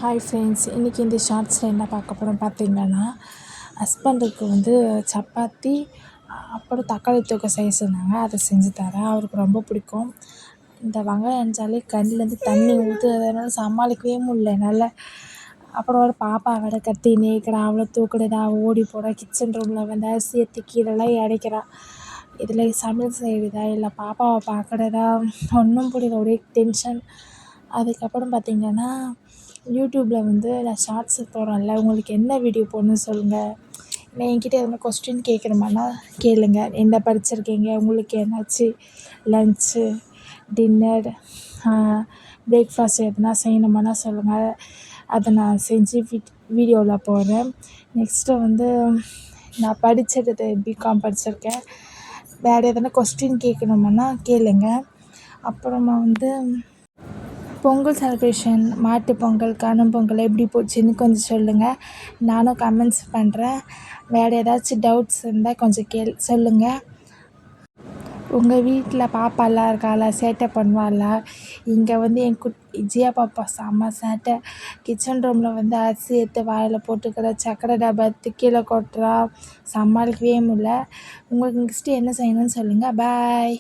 Hi friends, இன்றைக்கி இந்த ஷார்ட்ஸில் என்ன பார்க்க போகிறோம் பார்த்தீங்கன்னா, ஹஸ்பண்டுக்கு வந்து சப்பாத்தி அப்புறம் தக்காளி தொக்கு செய்ய சொன்னாங்க. அதை செஞ்சு தரேன். அவருக்கு ரொம்ப பிடிக்கும். இந்த வெங்காயம் அரிஞ்சாலே கண்ணுலேருந்து தண்ணி ஊற்றுது. அதனால் சமாளிக்கவே முடியல என்னால். அப்புறம் ஒரு பாப்பா வேறு கத்திக்கினே இருக்கிறா. அவளை தூக்குறதா, ஓடி போகிறா, கிச்சன் ரூமில் வந்து அரிசி ஏற்றி கீழெல்லாம் இடைக்கிறா. இதில் சமையல் செய்கிறதா இல்லை பாப்பாவை பார்க்குறதா ஒன்றும் புரியல. ஒரே டென்ஷன். அதுக்கப்புறம் பார்த்திங்கன்னா, யூடியூப்பில் வந்து நான் ஷார்ட்ஸு போடுறேன்ல, உங்களுக்கு என்ன வீடியோ போடணும்னு சொல்லுங்கள். இல்லை என்கிட்ட எதனா கொஸ்டின் கேட்குறமான்னா கேளுங்க. என்ன படிச்சிருக்கீங்க, உங்களுக்கு என்னாச்சு லன்ச்சு, டின்னர், பிரேக்ஃபாஸ்ட் எதுனா செய்யணுமானா சொல்லுங்கள். அதை நான் செஞ்சு வீடியோவில் போடுறேன். நெக்ஸ்ட்டு வந்து நான் படித்தது பிகாம் படிச்சிருக்கேன். வேறு எதனா கொஸ்டின் கேட்கணுமானா கேளுங்க. அப்புறமா வந்து பொங்கல் செலிப்ரேஷன், மாட்டுப் பொங்கல், காணும் பொங்கல் எப்படி போச்சுன்னு கொஞ்சம் சொல்லுங்கள். நானும் கமெண்ட்ஸ் பண்ணுறேன். வேறு ஏதாச்சும் டவுட்ஸ் இருந்தால் கொஞ்சம் சொல்லுங்கள். உங்கள் வீட்டில் பாப்பாலாம் இருக்காளா? சேட்டை பண்ணுவாளா? இங்கே வந்து என் ஜியா பாப்பா செம்ம சேட்டை. கிச்சன் ரூமில் வந்து அரிசி எடுத்து வாயில் போட்டுக்கிற, சக்கரை டப்பா எடுத்து கீழே கொட்டுறா. சமாளிக்கவே முடியல. உங்களுக்கு நெக்ஸ்ட்டு என்ன செய்யணும்னு சொல்லுங்கள். பாய்.